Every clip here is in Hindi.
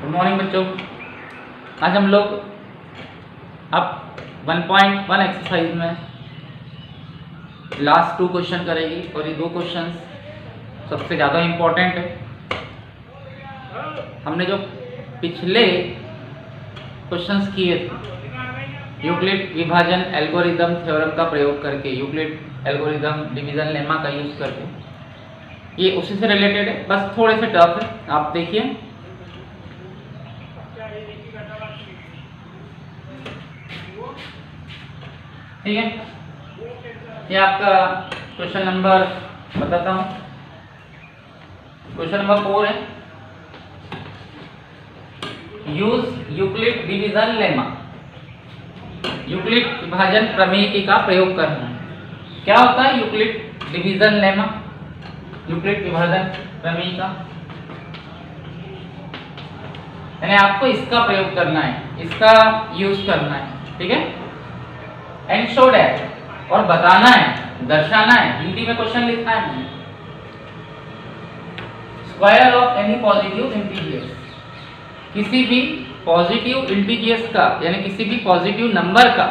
गुड मॉर्निंग बच्चों। आज हम लोग अब 1.1 एक्सरसाइज में लास्ट 2 क्वेश्चन करेंगे और ये 2 क्वेश्चन सबसे ज़्यादा इम्पोर्टेंट है। हमने जो पिछले क्वेश्चंस किए थे यूक्लिड विभाजन एल्गोरिदम थ्योरम का प्रयोग करके, यूक्लिड एल्गोरिदम डिवीजन लेमा का यूज़ करके, ये उसी से रिलेटेड है, बस थोड़े से टफ है। आप देखिए ठीक है। ये आपका क्वेश्चन नंबर बताता हूँ, क्वेश्चन नंबर 4 है। Use Euclid division lemma, Euclid विभाजन प्रमेय का प्रयोग करना है। क्या होता है यूक्लिड डिवीजन लेमा, यूक्लिड विभाजन प्रमेय का? यानी आपको इसका प्रयोग करना है, इसका यूज करना है, ठीक है। एंड शो दैट, और बताना है, दर्शाना है, हिंदी में क्वेश्चन लिखना है। Square of any positive integers, किसी भी पॉजिटिव इंटीजर्स का यानी किसी भी पॉजिटिव नंबर का,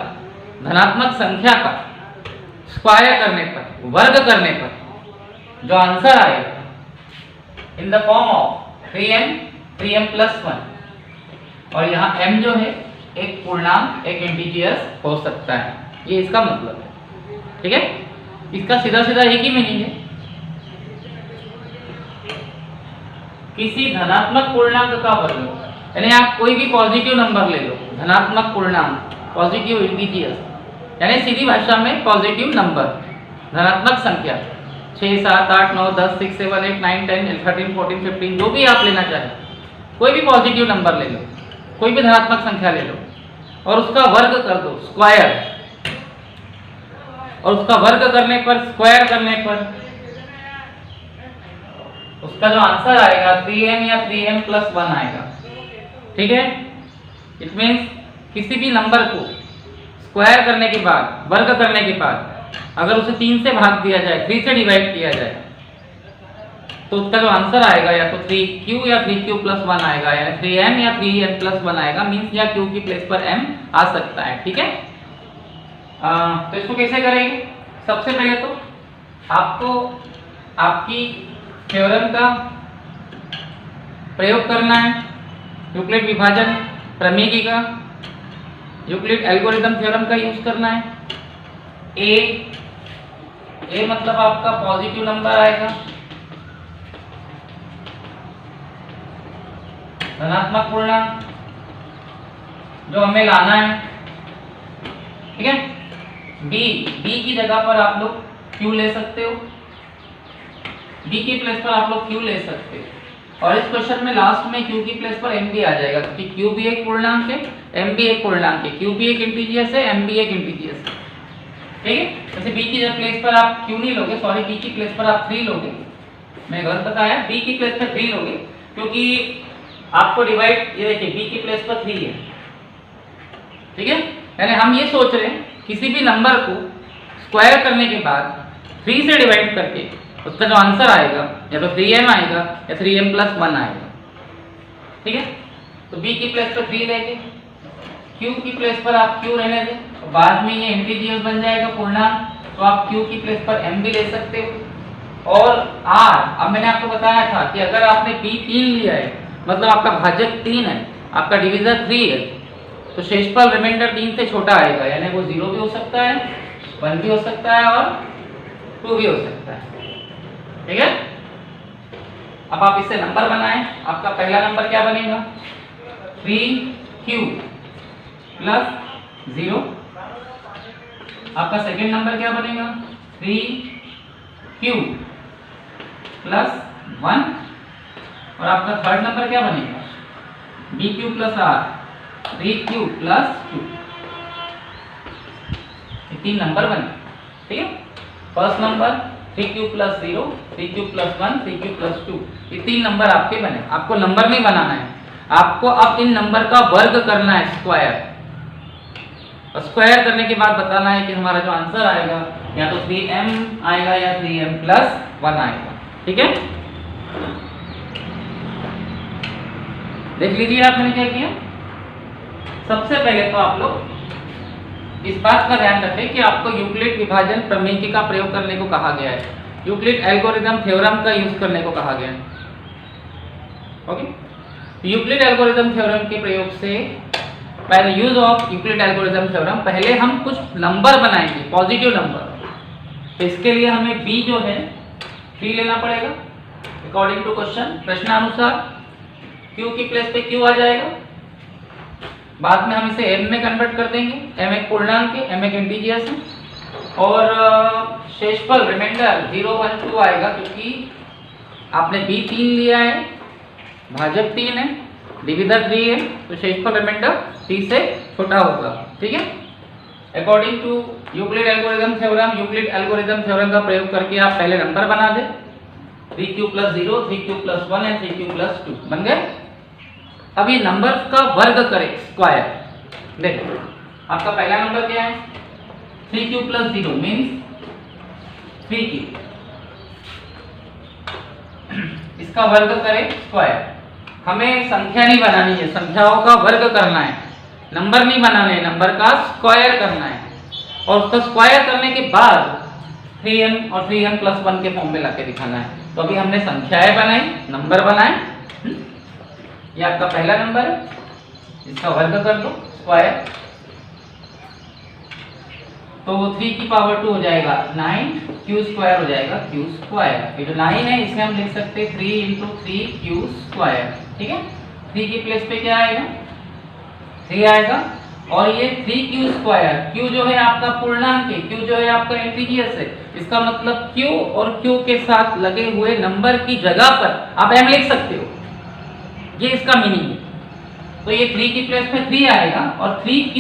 धनात्मक संख्या का स्क्वायर करने पर, वर्ग करने पर जो आंसर आएगा in the form of 3m plus 1, और यहाँ m जो है एक पूर्णांक, एक इंटीजर्स हो सकता है, ये इसका मतलब है, ठीक है। इसका सीधा सीधा एक ही मीनिंग है, किसी धनात्मक पूर्णांक का वर्ग। यानी आप कोई भी पॉजिटिव नंबर ले लो, धनात्मक पूर्णांक, पॉजिटिव इंटीजर्स, यानी सीधी भाषा में पॉजिटिव नंबर, धनात्मक संख्या 6, 7, 8, 9, 10, 6, 7, 8, 9, 10, 13, 14, 15, जो भी आप लेना चाहें, कोई भी पॉजिटिव नंबर ले लो, कोई भी धनात्मक संख्या ले लो और उसका वर्ग कर दो, स्क्वायर, और उसका वर्ग करने पर, स्क्वायर करने पर उसका जो आंसर आएगा 3m या 3m प्लस 1 आएगा, ठीक है। इट मीन्स किसी भी नंबर को स्क्वायर करने के बाद, वर्ग करने के बाद अगर उसे 3 से भाग दिया जाए, 3 से डिवाइड किया जाए, तो उसका जो आंसर आएगा या तो 3q या 3q प्लस 1 आएगा, यानी 3m या 3m प्लस 1 आएगा। मीन्स या q की प्लेस पर m आ सकता है, ठीक है। तो इसको कैसे करेंगे? सबसे पहले तो आपको आपकी थ्योरम का प्रयोग करना है, यूक्लिड विभाजन प्रमेय का, यूक्लिड एल्गोरिदम थ्योरम का यूज करना है। ए मतलब आपका पॉजिटिव नंबर आएगा, धनात्मक पूर्णांक जो हमें लाना है, ठीक है। बी की जगह पर आप लोग क्यू ले सकते हो, बी की प्लेस पर आप लोग क्यू ले सकते हो, और इस क्वेश्चन में लास्ट में क्यू की प्लेस पर एम भी आ जाएगा, क्योंकि क्यू भी एक पूर्णांक है, एम भी एक पूर्णांक है, क्यू भी एक इंटीजर्स है, एम भी एक इंटीजर्स है, ठीक है। जैसे बी की प्लेस पर आप क्यू नहीं लोगे, सॉरी, बी की प्लेस पर आप 3 लोगे, मैं गलत बताया, बी की प्लेस पर 3 लोगे, क्योंकि आपको डिवाइड, ये देखिए बी की प्लेस पर 3 है, ठीक है। यानी हम ये सोच रहे हैं किसी भी नंबर को स्क्वायर करने के बाद 3 से डिवाइड करके उसका जो आंसर आएगा या तो 3m आएगा या 3m प्लस 1 आएगा, ठीक है। तो b की प्लेस पर 3 लेंगे, q की प्लेस पर आप q रहने दें, और बाद में ये इंटीजर्स बन जाएगा पूर्णांक, तो आप q की प्लेस पर m भी ले सकते हो। और r, अब मैंने आपको बताया था कि अगर आपने b 3 लिया है, मतलब आपका भाजक 3 है, आपका डिवीजर 3 है, तो शेषफल रिमाइंडर 3 से छोटा आएगा, यानी वो 0 भी हो सकता है, 1 भी हो सकता है और 2 भी हो सकता है, ठीक है। अब आप इससे नंबर बनाएं। आपका पहला नंबर क्या बनेगा? 3q plus 0। आपका सेकेंड नंबर क्या बनेगा? 3q प्लस 1, और आपका थर्ड नंबर क्या बनेगा? bq plus r, 3q plus 2। ये 3 नंबर बने, ठीक है। First number 3q plus 0, 3q plus 1, 3q plus 2, ये 3 नंबर आपके बने। आपको नंबर नहीं बनाना है, आपको अब इन नंबर का वर्ग करना है, स्क्वायर, और स्क्वायर करने के बाद बताना है कि हमारा जो आंसर आएगा या तो 3m आएगा या 3m प्लस 1 आएगा, ठीक है। देख लीजिए आपने क्या किया। सबसे पहले तो आप लोग इस बात का ध्यान रखें कि आपको यूक्लिड विभाजन प्रमेय का प्रयोग करने को कहा गया है, यूक्लिड एल्गोरिथम थ्योरम का यूज करने को कहा गया है। ओके, यूक्लिड एल्गोरिथम थ्योरम के प्रयोग से, by the use of Euclid algorithm theorem, पहले हम कुछ नंबर बनाएंगे, पॉजिटिव नंबर। तो इसके लिए हमें b जो है 3 लेना पड़ेगा अकॉर्डिंग टू क्वेश्चन, प्रश्नानुसार। q की प्लेस पे q आ जाएगा, बाद में हम इसे m में कन्वर्ट कर देंगे। m एक पूर्णांक है, m एक इंटीजर्स है, और शेषफल रिमाइंडर 0 1 2 आएगा, क्योंकि आपने b 3 लिया है, भाजक 3 है, डिविजन 3 है, तो शेषफल रिमाइंडर 3 से छोटा होगा। ठीक है, according to Euclid algorithm theorem, Euclid algorithm theorem का प्रयोग करके आप पहले नंबर बना दे, 3q + 0, 3q + 1 एंड 3q + 2 बन गए। अब ये नंबर्स का वर्ग करें, स्क्वायर। देखो आपका पहला नंबर क्या है, 3q + 0 मीन्स 3q, इसका वर्ग करें स्क्वायर। हमें संख्या नहीं बनानी है, संख्याओं का वर्ग करना है, नंबर नहीं बनाने हैं, नंबर का स्क्वायर करना है। और उसका स्क्वायर करने के बाद 3n और 3n + 1 के फॉर्म में लाके दिखाना है। तो अभी हमने संख्याएं बनाई, नंबर बनाए। ये आपका पहला नंबर है, इसका वर्ग कर दो स्क्वायर, तो 3 की पावर 2 हो जाएगा 9, q² हो जाएगा q²। ये जो 9 है इसे हम लिख सकते हैं 3 × 3q²। ठीक है, 3 की प्लेस पे क्या आएगा, 3 आएगा, और ये 3q², q जो है आपका पूर्णांक है, q जो है आपका इंटीजर्स है, इसका मतलब q और q के साथ लगे हुए नंबर की जगह पर आप m लिख सकते हो, ये इसका मीनिंग है। तो ये 3 की प्लेस पे 3 आएगा, और 3q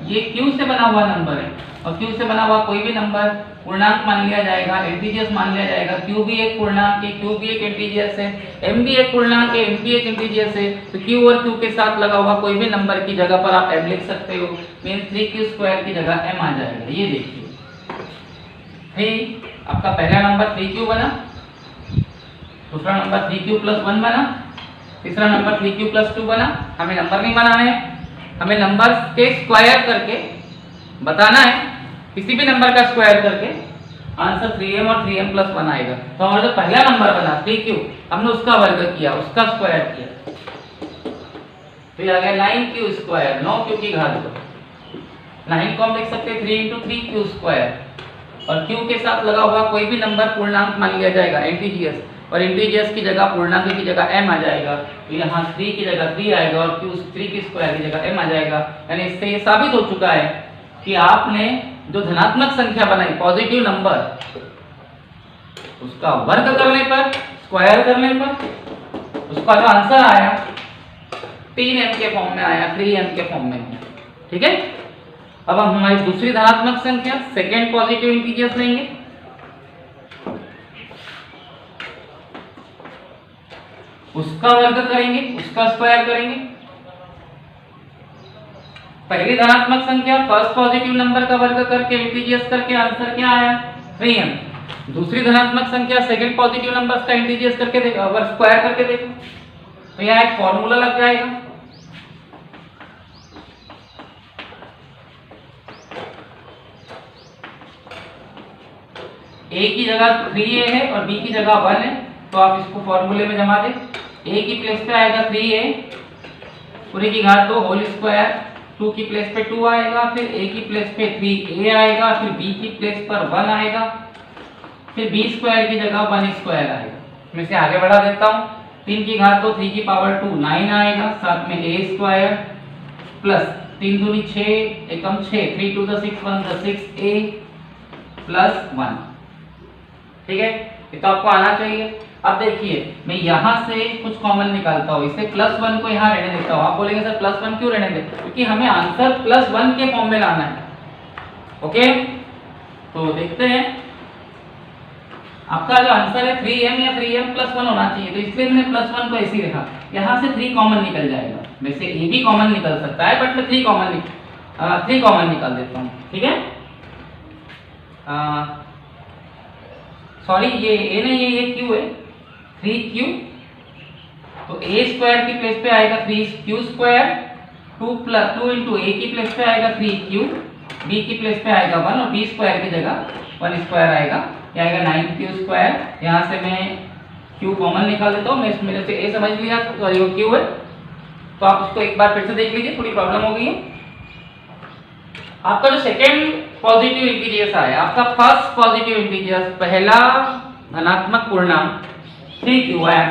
ये q से बना हुआ नंबर है, और q से बना हुआ कोई भी नंबर पूर्णांक मान लिया जाएगा, इंटीजर्स मान लिया जाएगा। q भी एक पूर्णांक है, q भी एक इंटीजर्स है, m भी एक पूर्णांक है, m भी एक इंटीजर्स है। तो q और q के साथ लगा हुआ कोई भी नंबर की जगह पर आप m लिख सकते हो, मींस 3q² की जगह m आ जाएगा। ये देखिए, 3 आपका पहला नंबर 3q बना, दूसरा नंबर 3q + 1 बना, तीसरा नंबर 3q + 2 बना। हमें नंबर नहीं बनाने हैं, हमें नंबर के स्क्वायर करके बताना है, किसी भी नंबर का स्क्वायर करके आंसर 3m और 3m + 1 आएगा। तो हमारा जो पहला नंबर बना 3q, हमने उसका वर्ग किया, उसका स्क्वायर किया, तो ये आ गया 9q², 9q की घात 2। 9 को हम लिख सकते हैं 3 × 3q², और q के साथ लगा हुआ कोई भी नंबर पूर्णांक मान लिया जाएगा, इंटीजर्स, और इंटीजर्स की जगह पूर्णांक की जगह m आ जाएगा। तो यहाँ 3 की जगह 3 आएगा, और q3 की स्क्वायर की जगह m आ जाएगा। यानी इससे ये साबित हो चुका है कि आपने जो धनात्मक संख्या बनाई, पॉजिटिव नंबर, उसका वर्ग करने पर, स्क्वायर करने पर उसका जो आंसर आया 3m के फॉर्म में आया, 3m के फॉर्म में। ठीक है, अब हम हमारी दूसरी धनात्मक संख्या, सेकेंड पॉजिटिव इंटीजर्स लेंगे। उसका वर्ग करेंगे, उसका स्क्वायर करेंगे। पहली धनात्मक संख्या फर्स्ट पॉजिटिव नंबर का वर्ग करके इंटीजर्स करके आंसर क्या आया, 3m। दूसरी धनात्मक संख्या सेकंड पॉजिटिव नंबर्स का इंटीजर्स करके देखो, अगर स्क्वायर करके देखो, तो यहाँ एक फॉर्मूला लग जाएगा। a की जगह 3a है और b की जगह 1 है, तो आप इसको फॉर्मूले में जमा दें। a की प्लेस पे आएगा 3a पूरी की घात 2 होल स्क्वायर, 2 की प्लेस पे 2 आएगा, फिर a की प्लेस पे 3a आएगा, फिर b की प्लेस पर 1 आएगा, फिर b² की जगह 1² आएगा। मैं इसे आगे बढ़ा देता हूँ। 3 की घात 2, 3 की पावर 2 9 आएगा, साथ में a² प्लस 3 दूनी 6, एकम 6, 3 × 2 = 6, 1 × 6a प्लस 1। ठीक है, ये तो आपको आना चाहिए। अब देखिए, मैं यहाँ से कुछ कॉमन निकालता हूँ, इसे +1 को यहाँ रहने देता हूँ। आप बोलेंगे सर +1 क्यों रहने दे, क्योंकि हमें आंसर +1 के फॉर्म में लाना है। ओके, तो देखते हैं आपका जो आंसर है 3m या 3m + 1 होना चाहिए, तो इसलिए मैंने +1 को ऐसे ही लिखा। यहाँ से 3 कॉमन निकल जाएगा, वैसे a भी कॉमन निकल सकता है, बट मैं 3 कॉमन निकाल देता हूँ। ठीक है, सॉरी ये a नहीं है, ये q है, 3q। तो ए स्क्वायर की प्लेस पे आएगा 3q स्क्वायर, 2 इंटू ए की प्लेस पे आएगा 3q, बी की प्लेस पे आएगा 1 और बी स्क्वायर की जगह 1 स्क्वायर आएगा, क्या आएगा 9q स्क्वायर। यहाँ से मैं q कॉमन निकाल देता हूँ, मैं इसमें से a समझ लिया तो ये q है, तो आप उसको एक बार फिर से देख लीजिए, थोड़ी प्रॉब्लम हो गई है। आपका जो सेकेंड पॉजिटिव इंटीजर्स आया, आपका फर्स्ट पॉजिटिव इंटीजर्स पहला धनात्मक पूर्णांक 3q आया,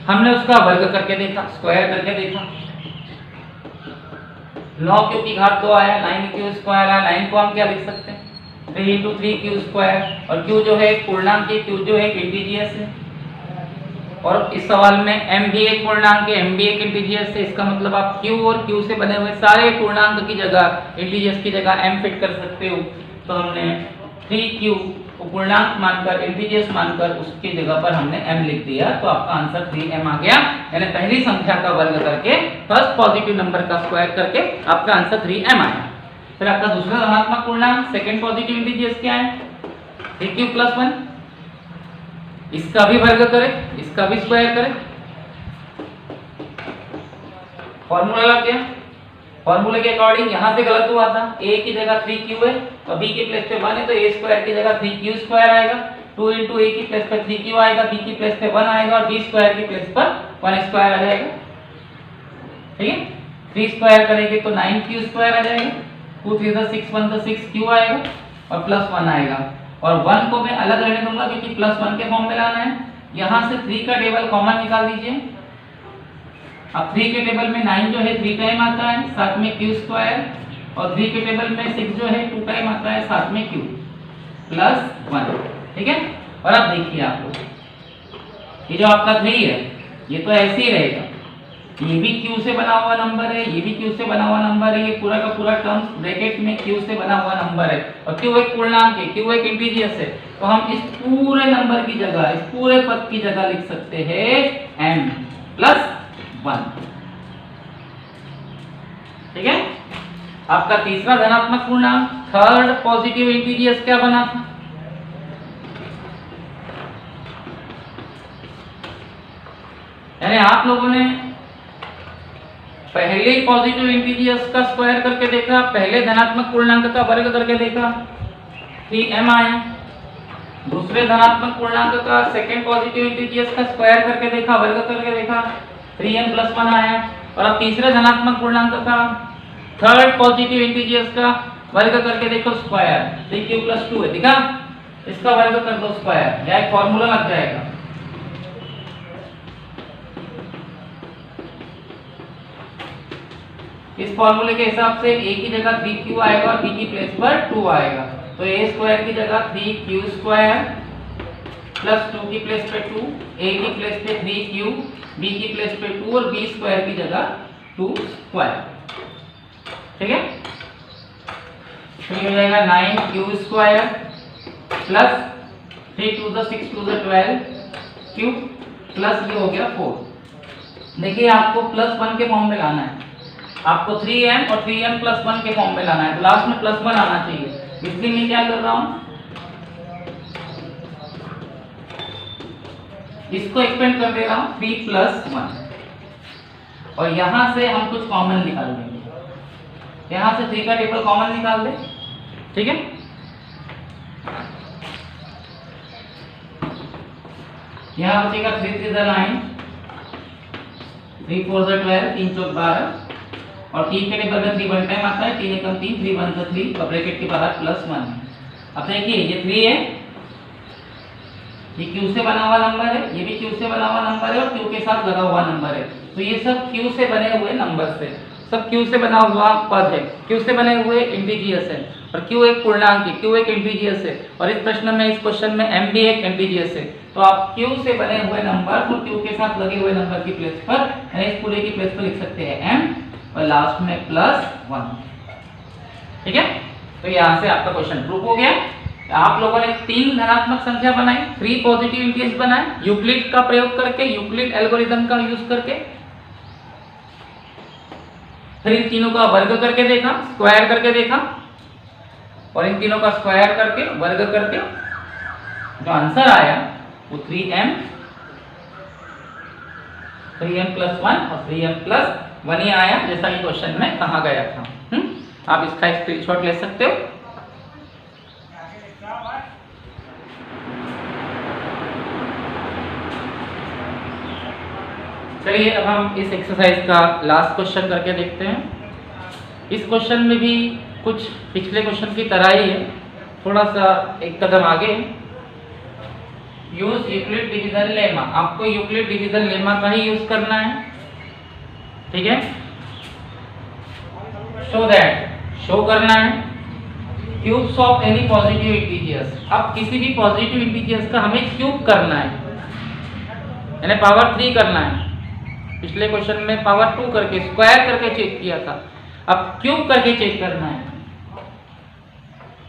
हमने उसका वर्ग करके देखा, स्क्वायर करके देखा, 9q की घात 2 आया, 9q स्क्वायर आया। 9 को हम क्या लिख सकते हैं 3 इंटू 3q स्क्वायर, और q जो है एक पूर्णांक है, q जो है एक इंटीजर्स है, और इस सवाल में m भी एक पूर्णांक है, m भी एक इंटीजर्स है, इसका मतलब आप q और q से बने हुए सारे पूर्णांक की जगह, इंटीजर्स की जगह m फिट कर सकते हो। तो हमने 3q को पूर्णांक मानकर, इंटीजर्स मानकर उसकी जगह पर हमने m लिख दिया, तो आपका आंसर 3m आ गया। यानी पहली संख्या का वर्ग करके, फर्स्ट पॉजिटिव नंबर का स्क्वायर करके आपका आंसर 3m आया। फिर आपका दूसरा धनात्मक पूर्णांक, सेकंड पॉजिटिव इंटीजर्स क्या है 3q प्लस 1, इसका भी वर्ग करें, इसका भी स्क्वायर करें। फॉर्मूला लग गया, फॉर्मूले के अकॉर्डिंग यहां से गलत हुआ था, a की जगह 3q है और b की प्लेस पे 1 है, तो a स्क्वायर की जगह 3q स्क्वायर आएगा, 2 इंटू a की प्लेस पे 3q आएगा, b की प्लेस पे 1 आएगा और b स्क्वायर की प्लेस पर 1 स्क्वायर आ जाएगा। ठीक है, 3 स्क्वायर करेंगे तो 9q स्क्वायर आ जाएगा, 2 3 6 1 तो 6q आएगा और प्लस 1 आएगा, और 1 को मैं अलग रहने दूंगा क्योंकि प्लस 1 के फॉर्म में लाना है। यहां से 3 का टेबल कॉमन निकाल दीजिए। अब 3 के टेबल में 9 जो है 3 टाइम आता है, साथ में q स्क्वायर, और 3 के टेबल में 6 जो है 2 टाइम आता है, साथ में q प्लस 1। ठीक है, और अब देखिए आपको ये जो आपका 3 है ये तो ऐसे ही रहेगा, ये भी q से बना हुआ नंबर है, ये भी q से बना हुआ नंबर है, ये पूरा का पूरा टर्म्स ब्रैकेट में q से बना हुआ नंबर है, और q एक पूर्णांक है, q एक इंटीजर्स है, तो हम इस पूरे नंबर की जगह, इस पूरे पद की जगह लिख सकते हैं m प्लस 1। ठीक है, आपका तीसरा धनात्मक पूर्णांक, थर्ड पॉजिटिव इंटीजर्स क्या बना था यानी आप लोगों ने पहले पॉजिटिव इंटीजर्स का स्क्वायर करके देखा, पहले धनात्मक पूर्णांक का वर्ग करके देखा 3m आया, दूसरे धनात्मक पूर्णांक का सेकंड पॉजिटिव इंटीजर्स का स्क्वायर करके देखा, वर्ग करके देखा 3m प्लस 1 आया, और अब तीसरे धनात्मक पूर्णांक का थर्ड पॉजिटिव इंटीजर्स का वर्ग करके देखो स्क्वायर, 3q प्लस 2 है, दिखा, इसका वर्ग कर दो स्क्वायर, या एक फॉर्मूला लग जाएगा। इस फॉर्मूले के हिसाब से a की जगह 3q आएगा और b की प्लेस पर 2 आएगा, तो a स्क्वायर की जगह 3q स्क्वायर प्लस 2 की प्लेस पे 2, a की प्लेस पे 3q, b की प्लेस पे 2 और b स्क्वायर की जगह 2 स्क्वायर। ठीक है, तो ये हो जाएगा 9q square plus 3 2 6 2 12 q plus ये हो गया 4। देखिए आपको प्लस 1 के फॉर्म में लाना है, आपको 3m और 3m प्लस 1 के फॉर्म में लाना है, तो लास्ट में प्लस 1 आना चाहिए, इसलिए मैं क्या कर रहा हूं, इसको एक्सपेंड कर दे रहा हूं 3 प्लस 1, और यहां से हम कुछ कॉमन निकाल देंगे, यहां से 3 का टेबल कॉमन निकाल दे। ठीक है, यहां बचेगा 3 3 9, 3 4 12, 3 4 12, और 3 के टेबल में 3 वन टाइम आता है, 3 एकम 3, 3 वन 3, और ब्रैकेट के बाहर प्लस 1। अब देखिए ये 3 है, ये q से बना हुआ नंबर है, ये भी q से बना हुआ नंबर है, और q के साथ लगा हुआ नंबर है, तो ये सब q से बने हुए नंबर से, सब q से बना हुआ पद है, q से बने हुए इंटीजर्स है, और q एक पूर्णांक है, q एक इंटीजर्स है, और इस प्रश्न में, इस क्वेश्चन में m भी एक इंटीजर्स है, तो आप q से बने हुए नंबर को q के साथ लगे हुए नंबर की प्लेस पर, यानी इस पूरे की प्लेस पर लिख सकते हैं m और लास्ट में प्लस 1। ठीक है, तो यहां से आपका क्वेश्चन प्रूफ हो गया। आप लोगों ने 3 धनात्मक संख्या बनाई, 3 पॉजिटिव इंटीजर्स बनाए, यूक्लिड का प्रयोग करके, यूक्लिड एल्गोरिथम का यूज करके, फिर इन तीनों का वर्ग करके देखा, स्क्वायर करके देखा, और इन तीनों का स्क्वायर करके, वर्ग करके जो आंसर आया वो 3m 3m+1 और 3m+1 ही आया जैसा कि क्वेश्चन में कहा गया था। आप इसका स्क्रीनशॉट ले सकते हो। चलिए अब हम इस एक्सरसाइज का लास्ट क्वेश्चन करके देखते हैं। इस क्वेश्चन में भी कुछ पिछले क्वेश्चन की तरह ही है, थोड़ा सा एक कदम आगे। यूज यूक्लिड डिवीजन लेमा, आपको यूक्लिड डिवीजन लेमा का ही यूज करना है, ठीक है। शो दैट, शो करना है cubes of any positive integers. अब किसी भी पॉजिटिव इंटीजर्स का हमें क्यूब करना है, यानी पावर 3 करना है। पिछले क्वेश्चन में पावर 2 करके स्क्वायर करके चेक किया था, अब क्यूब करके चेक करना है।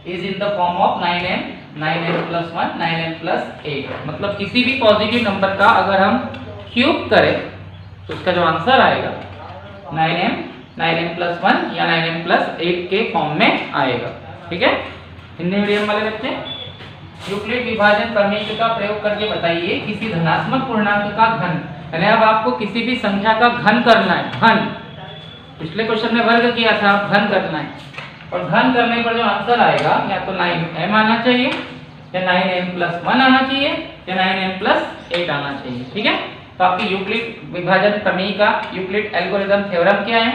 Is in the form of 9m, 9m+1, 9m+8। मतलब किसी भी पॉजिटिव नंबर का अगर हम क्यूब करें तो उसका जो आंसर आएगा 9m, 9m+1 या 9m+8 के फॉर्म में आएगा, ठीक है। हिंदी मीडियम वाले बच्चे, यूक्लिड विभाजन प्रमेय का प्रयोग करके बताइए किसी धनात्मक पूर्णांक का घन, यानी अब आपको किसी भी संख्या का घन करना है। घन, पिछले क्वेश्चन में वर्ग किया था, घन करना है। और घन करने पर जो आंसर आएगा या तो 9m आना चाहिए या 9m+1 आना चाहिए या 9m+8 आना चाहिए, ठीक है। तो आपकी यूक्लिड विभाजन प्रमेय का यूक्लिड एल्गोरिथम थ्योरम क्या है?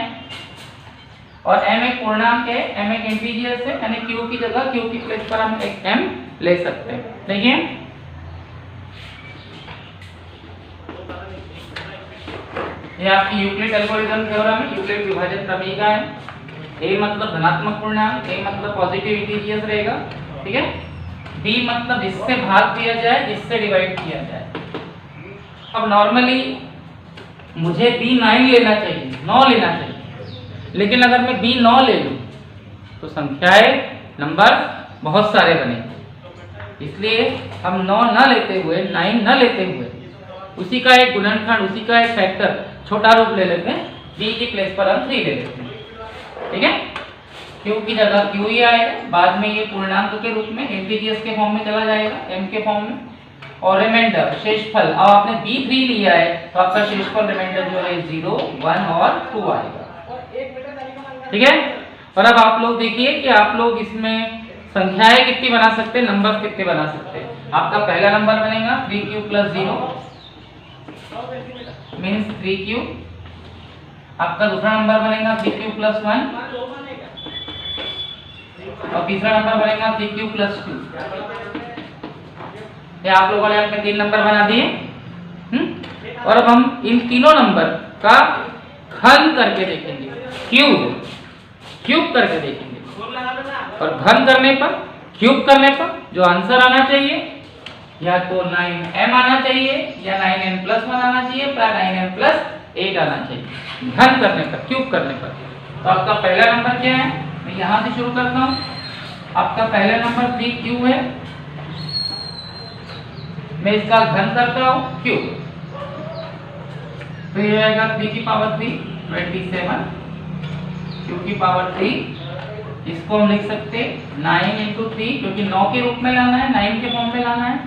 और m एक पूर्णांक है, m एक इंटीजर है, यानी q की जगह q की प्लेस पर हम एक m ले सकते हैं। देखिए ये आपकी यूक्लिड एल्गोरिथम थ्योरम है, यूक्लिड विभाजन प्रमेय का है। a मतलब धनात्मक पूर्णांक, a मतलब पॉजिटिव इंटीजर्स रहेगा, ठीक है। b मतलब जिससे भाग दिया जाए, जिससे डिवाइड किया जाए। अब नॉर्मली मुझे b 9 लेना चाहिए, 9 लेना चाहिए, लेकिन अगर मैं b 9 ले लूं तो संख्याएं नंबर बहुत सारे बनेंगे, इसलिए हम 9 न लेते हुए, 9 न लेते हुए उसी का एक गुणनखंड, उसी का एक फैक्टर छोटा रूप ले लेते हैं, b की प्लेस पर हम 3 ले लेते हैं, ठीक है। q की जगह q ही आएगा, बाद में ये पूर्णांक के रूप में इंटीजर्स के फॉर्म में चला जाएगा, m के फॉर्म में। और रिमाइंडर शेषफल, अब आपने b3 लिया है तो आपका शेषफल रिमाइंडर जो है 0, 1 और 2 आएगा, ठीक है। और अब आप लोग देखिए कि आप लोग इसमें संख्याएं कितनी बना सकते हैं, नंबर कितने बना सकते हैं। आपका पहला नंबर बनेगा 3q + 0 मींस 3q। आपका दूसरा नंबर बनेगा 3q + 1 और तीसरा नंबर बनेगा 3q + 2। ये आप लोगों ने अपने 3 नंबर बना दिए। और अब हम इन तीनों नंबर का घन करके देखेंगे, क्यूब करके देखेंगे। और घन करने पर, क्यूब करने पर जो आंसर आना चाहिए या तो 9m आना चाहिए या 9m+1 आना चाहिए या 9m+8 आना चाहिए घन करने पर, क्यूब करने पर। तो आपका पहला नंबर क्या है, मैं यहाँ से शुरू करता हूँ। आपका पहला नंबर 3q है, मैं इसका घन करता हूँ क्यूब, तो ये आएगा 3 की पावर 3 27, q की पावर 3। इसको हम लिख सकते 9 × 3, क्योंकि 9 के रूप में लाना है, 9 के फॉर्म में लाना है।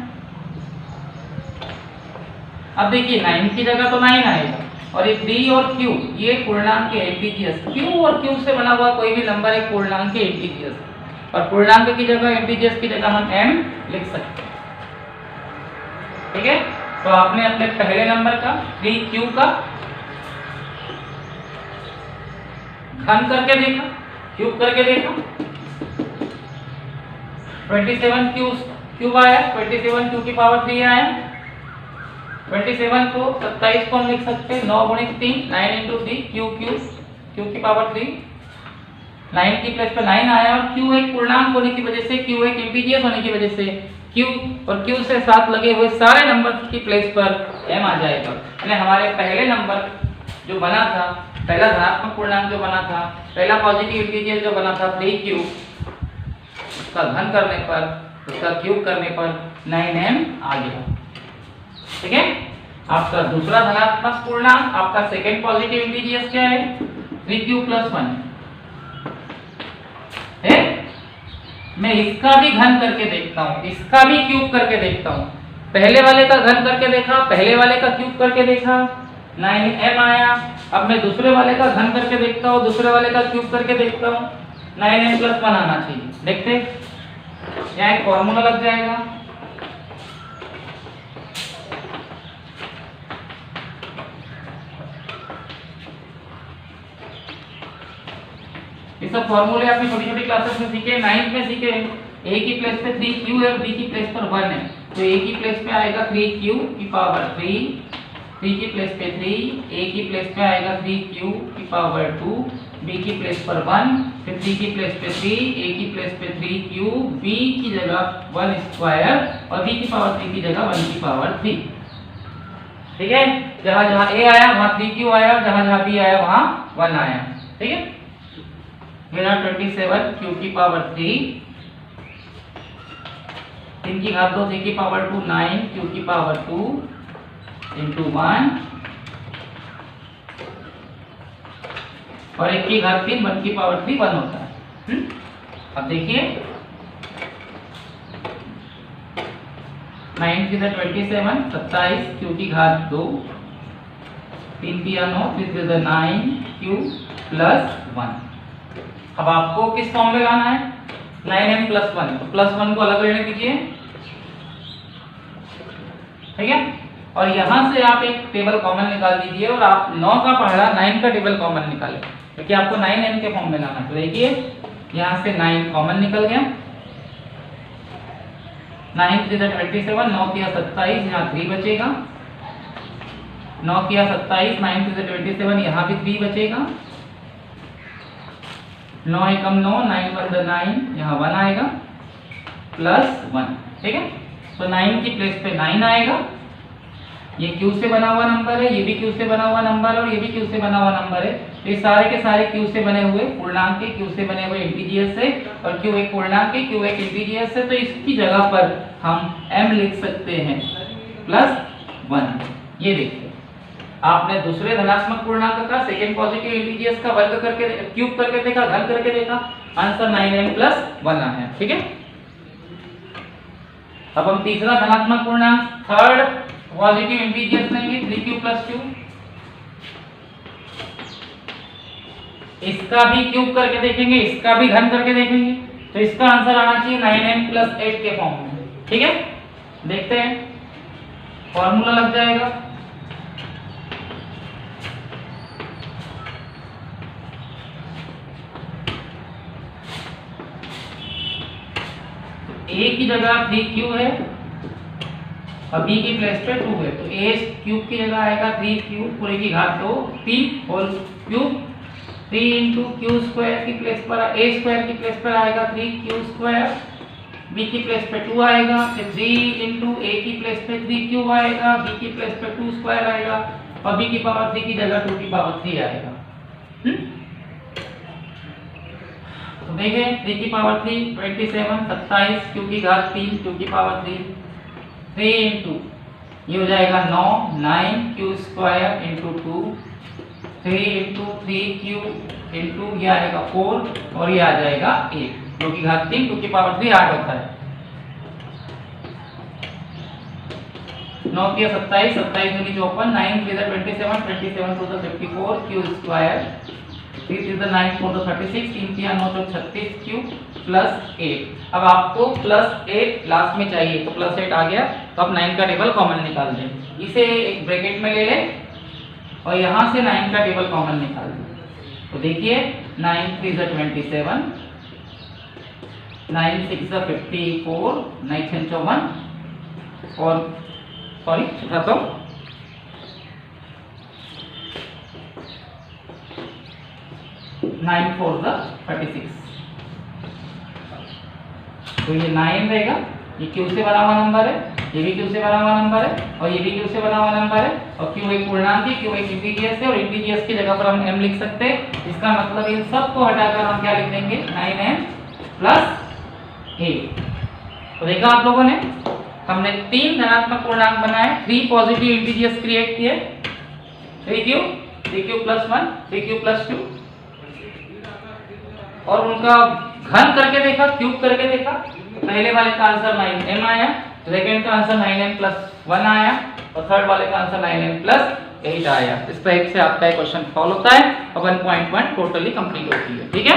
अब देखिए 9 की जगह तो 9 आएगा, और ये 3 और q ये पूर्णांक के इंटीजर्स, q और q से बना हुआ कोई भी नंबर एक पूर्णांक के इंटीजर्स, और पूर्णांक की जगह, इंटीजर्स की जगह हम m लिख सकते हैं, ठीक है। तो आपने अपने पहले नंबर का 3q का घन करके देखा, क्यूब करके देखा, 27 क्यूब आया, 27 q की पावर 3 आया। 27 को 27 को हम लिख सकते हैं 9 × 3, 9 × 3 q की पावर 3। 9 की प्लेस पर 9 आया, और q एक पूर्णांक होने की वजह से, q एक इंटीजर होने की वजह से q और q से साथ लगे हुए सारे नंबर की प्लेस पर m आ जाएगा। यानी हमारे पहले नंबर जो बना था, पहला धनात्मक पूर्णांक जो बना था, पहला पॉजिटिव इंटीजर जो बना था 3q, उसका घन करने पर, उसका क्यूब करने पर 9m आ गया, ठीक है। आपका दूसरा धनात्मक पूर्णांक, आपका सेकंड पॉजिटिव इंटीजर क्या है, 3q + 1 है। मैं इसका भी घन करके देखता हूँ, इसका भी क्यूब करके देखता हूँ। पहले वाले का घन करके देखा, पहले वाले का क्यूब करके देखा, 9m आया। अब मैं दूसरे वाले का घन करके देखता हूँ, दूसरे वाले का क्यूब करके देखता हूँ, 9m + 1 आना चाहिए। देखते यहाँ एक फॉर्मूला लग जाएगा, ये सब फॉर्मूले आपने छोटी छोटी क्लासेस में सीखे, 9th में सीखे। a की प्लेस पे 3q है और b की प्लेस पर 1 है, तो a की प्लेस पे आएगा 3q की पावर 3, 3 की प्लेस पे 3, a की प्लेस पे आएगा 3q की पावर 2, b की प्लेस पर 1, फिर 3 की प्लेस पे 3, a की प्लेस पे 3q, b की जगह 1 स्क्वायर और b की पावर 3 की जगह 1 की पावर 3। ठीक है, जहां जहां a आया वहां 3q आया, जहां जहां b आया वहां 1 आया। ठीक है, मेरा 27 q की पावर 3, 3 की घात 2 3 की पावर 2 9 q की पावर 2 इंटू 1 और 1 की घात 3 1 की पावर 3 1 होता है। अब देखिए 9 की 27 27 q की घात 2 3 दिया 9 फिर 9 q + 1। अब आपको किस फॉर्म में लाना है, 9m + 1, तो +1 को अलग रहने दीजिए। ठीक है, और यहां से आप एक टेबल कॉमन निकाल दीजिए और आप 9 का पढ़ा 9 का टेबल कॉमन निकालें, क्योंकि आपको 9m के फॉर्म में लाना है। तो देखिए यहां से 9 कॉमन निकल गया, 9 × 27 9 किया 27, यहाँ 3 बचेगा, 9 किया 27 9 × 27 यहाँ भी 3 बचेगा, 9 एकम 9 9 × 9 यहाँ 1 आएगा +1। ठीक है, तो 9 की प्लेस पे 9 आएगा, ये q से बना हुआ नंबर है, ये भी q से बना हुआ नंबर है और ये भी q से बना हुआ नंबर है। तो ये सारे के सारे q से बने हुए पूर्णांक के, q से बने हुए इंटीजर्स से, और q एक पूर्णांक है, q एक इंटीजर्स है, तो इसकी जगह पर हम m लिख सकते हैं +1। ये देखिए आपने दूसरे धनात्मक पूर्णांक का सेकंड पॉजिटिव इंटीजर्स का वर्ग करके क्यूब करके देखा, घन करके देखा, आंसर 9m + 1 आया। ठीक है, अब हम तीसरा धनात्मक पूर्णांक थर्ड पॉजिटिव इंटीजर्स लेंगे 3q + 2, इसका भी क्यूब करके देखेंगे, इसका भी घन करके देखेंगे, तो इसका आंसर आना चाहिए 9m + 8 के फॉर्म में। ठीक है, देखते हैं फॉर्मूला लग जाएगा, a की जगह 3q है और b की प्लेस पे 2 है, तो a क्यूब की जगह आएगा 3q पूरे की घात 2 3 होल क्यूब, 3 × q² की प्लेस पर a² की प्लेस पर आएगा 3q², b की प्लेस पे 2 आएगा, फिर 3 × a की प्लेस पे 3q आएगा, b की प्लेस पे 2² आएगा और b की पावर 3 की जगह 2 की पावर 3 आएगा। तो देखें 3 की पावर 3 27 27 q की घात 3 q की पावर 3 3 × ये हो जाएगा 9 9q² × 2 3 × 3q × ये आएगा 4 और ये आ जाएगा 8, q की घात 3 q की पावर 3 8 होता है। 9 किया 27 27 दूनी 54 9 3 27 27 2 54 q², 3 3 9 4 36 3 किया 9 तो 36 q + 8। अब आपको +8 लास्ट में चाहिए, तो +8 आ गया, तो आप 9 का टेबल कॉमन निकाल दें, इसे एक ब्रैकेट में ले लें और यहाँ से 9 का टेबल कॉमन निकाल दें। तो देखिए 9 3 27 9 6 54 9 6 1 और सॉरी तो 9 4 36, तो ये 9 रहेगा, ये q से बना हुआ नंबर है, ये भी q से बना हुआ नंबर है और ये भी q से बना हुआ नंबर है, और q एक पूर्णांक है, q एक इंटीजर्स है और इंटीजर्स की जगह पर हम m लिख सकते हैं। इसका मतलब इन सब को हटाकर हम क्या लिख देंगे 9m + 8। तो देखा आप लोगों ने, हमने 3 धनात्मक पूर्णांक बनाए, 3 पॉजिटिव इंटीजर्स क्रिएट किए, 3q 3q + 1 3q + 2, और उनका घन करके देखा, क्यूब करके देखा। पहले वाले का आंसर 9m आया, सेकंड का आंसर 9m + 1 आया और थर्ड वाले का आंसर 9m + 8 आया। इस टाइप से आपका क्वेश्चन सॉल्व होता है और 1.1 टोटली कंप्लीट होती है। ठीक है।